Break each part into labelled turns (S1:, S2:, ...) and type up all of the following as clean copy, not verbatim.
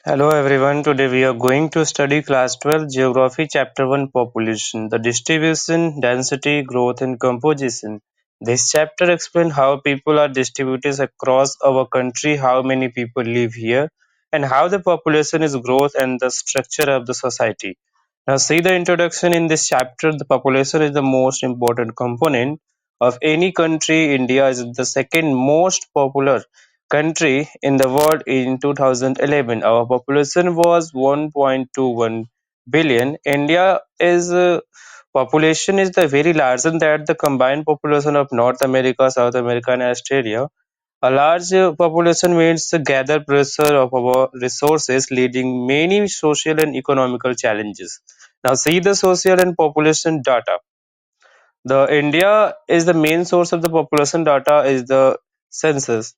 S1: Hello everyone, today we are going to study class 12 Geography Chapter 1 Population, the distribution, density, growth and composition. This chapter explains how people are distributed across our country, how many people live here, and how the population is growth and the structure of the society. Now see the introduction in this chapter, the population is the most important component of any country. India is the second most popular country in the world in 2011. Our population was 1.21 billion. India is population is the very larger than the combined population of North America, South America, and Australia. A large population means the gather pressure of our resources, leading many social and economical challenges. Now, see the social and population data. The India is the main source of the population data is the census,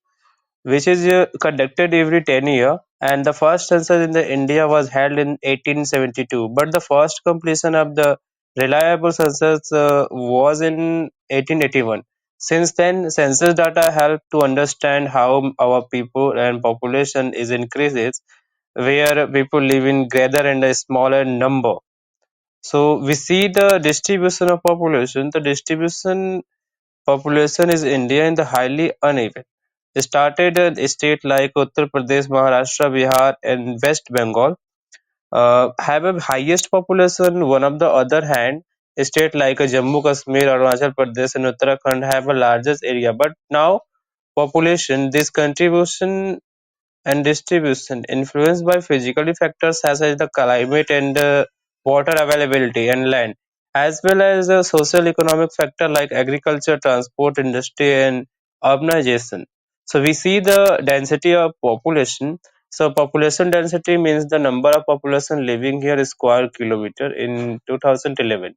S1: which is conducted every 10 years, and the first census in the India was held in 1872, but the first completion of the reliable census was in 1881. Since then, census data help to understand how our people and population is increases, where people live in greater and a smaller number. So we see the distribution of population. The distribution population is India in the highly uneven. It started in states like Uttar Pradesh, Maharashtra, Bihar, and West Bengal have a highest population. One of the other hand, state like Jammu Kashmir, Arunachal Pradesh, and Uttarakhand have a largest area. But now population, this contribution and distribution influenced by physical factors such as the climate and water availability and land, as well as a social economic factor like agriculture, transport, industry, and urbanization. So we see the density of population. So population density means the number of population living here square kilometer in 2011.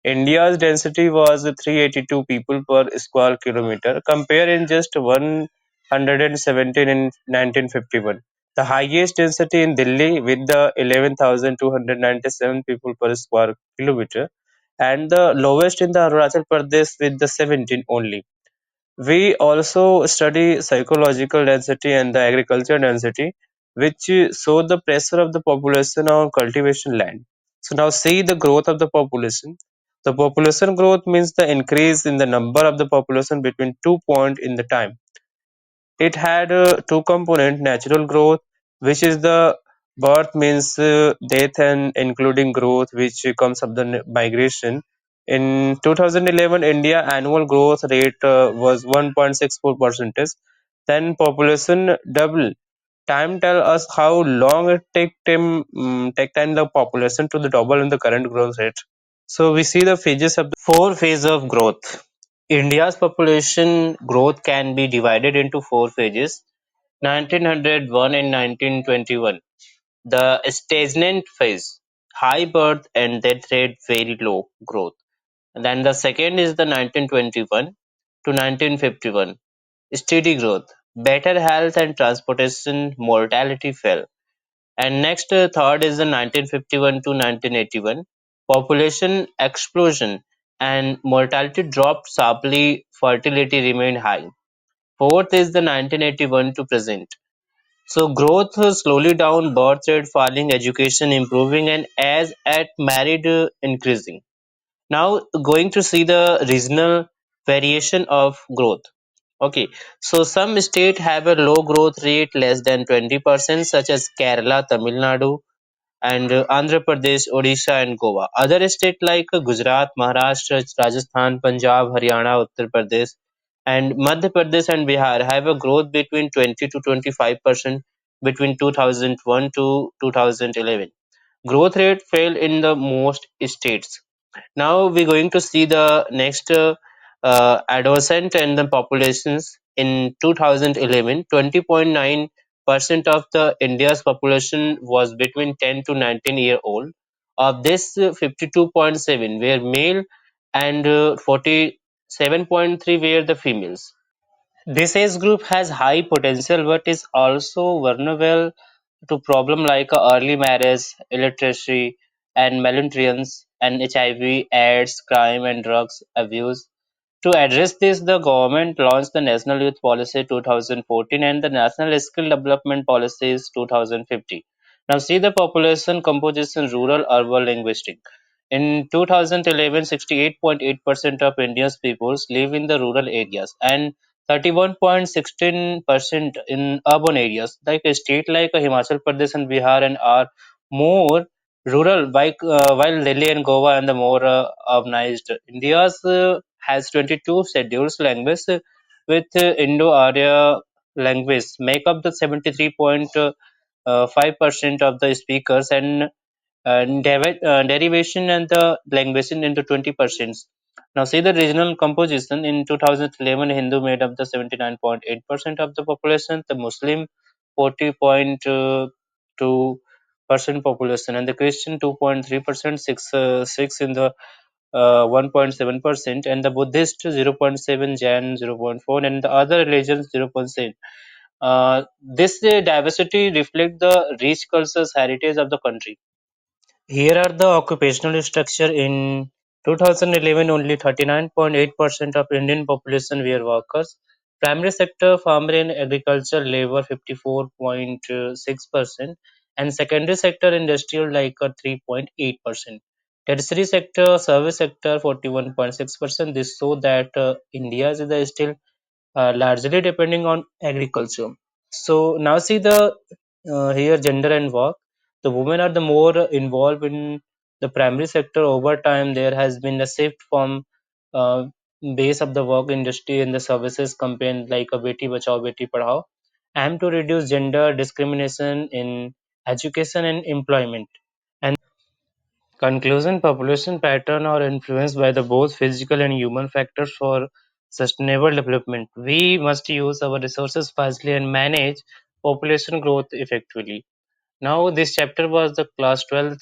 S1: India's density was 382 people per square kilometer, compared in just 117 in 1951. The highest density in Delhi with the 11,297 people per square kilometer, and the lowest in the Arunachal Pradesh with the 17 only. We also study psychological density and the agriculture density, which show the pressure of the population on cultivation land. So now see the growth of the population. The population growth means the increase in the number of the population between 2 point in the time. It had two component: natural growth, which is the birth means death, and including growth, which comes of the migration. In 2011, India annual growth rate was 1.64 percentage. Then population double. Time tell us how long it take time the population to the double in the current growth rate. So we see the phases of the four phases of growth. India's population growth can be divided into four phases: 1901 and 1921, the stagnant phase, high birth and death rate, very low growth. And then the second is the 1921 to 1951, steady growth, better health and transportation, mortality fell. And next, third is the 1951 to 1981, population explosion and mortality dropped sharply, fertility remained high. Fourth is the 1981 to present. So growth slowly down, birth rate falling, education improving, and as at married increasing. Now going to see the regional variation of growth. Okay, so some states have a low growth rate less than 20%, such as Kerala, Tamil Nadu, and Andhra Pradesh, Odisha, and Goa. Other states like Gujarat, Maharashtra, Rajasthan, Punjab, Haryana, Uttar Pradesh, and Madhya Pradesh and Bihar have a growth between 20 to 25% between 2001 to 2011. Growth rate fell in the most states. Now we're going to see the next adolescent and the populations in 2011. 20.9% of the India's population was between 10 to 19-year old. Of this, 52.7 were male and 47.3 were the females. This age group has high potential but is also vulnerable to problems like early marriage, illiteracy, and malnutrition, and HIV, AIDS, crime, and drugs abuse. To address this, the government launched the National Youth Policy 2014 and the National Skill Development Policies 2050. Now see the population composition rural urban linguistic. In 2011, 68.8% of India's peoples live in the rural areas and 31.16% in urban areas. Like a state like Himachal Pradesh and Bihar and are more rural, while Delhi and Goa and the more urbanized. India's has 22 scheduled languages with Indo-Arya language make up the 73.5% of the speakers and derivation and the language into 20%. Now, see the regional composition. In 2011, Hindu made up the 79.8% of the population, the Muslim 40.2% population, and the Christian 2.3%, 6 in the 1.7%, and the Buddhist 0.7, Jain 0.4, and the other religions 0.7. This diversity reflects the rich cultural heritage of the country. Here are the occupational structure. In 2011, only 39.8% of Indian population were workers. Primary sector, farmer and agriculture labor 54.6%, and secondary sector industrial like 3.8%. Tertiary sector, service sector 41.6%. This show that India is still largely depending on agriculture. So now see the here gender and work. The women are the more involved in the primary sector. Over time, there has been a shift from uh, base of the work industry and the services campaign like a Beti Bachao Beti Padhao, and to reduce gender discrimination in education and employment. And conclusion: population pattern are influenced by the both physical and human factors for sustainable development. We must use our resources wisely and manage population growth effectively. Now, this chapter was the class 12th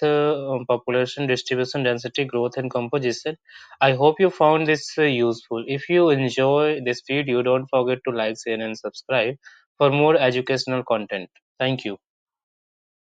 S1: population distribution, density, growth, and composition. I hope you found this useful. If you enjoy this video, don't forget to like, share, and subscribe for more educational content. Thank you.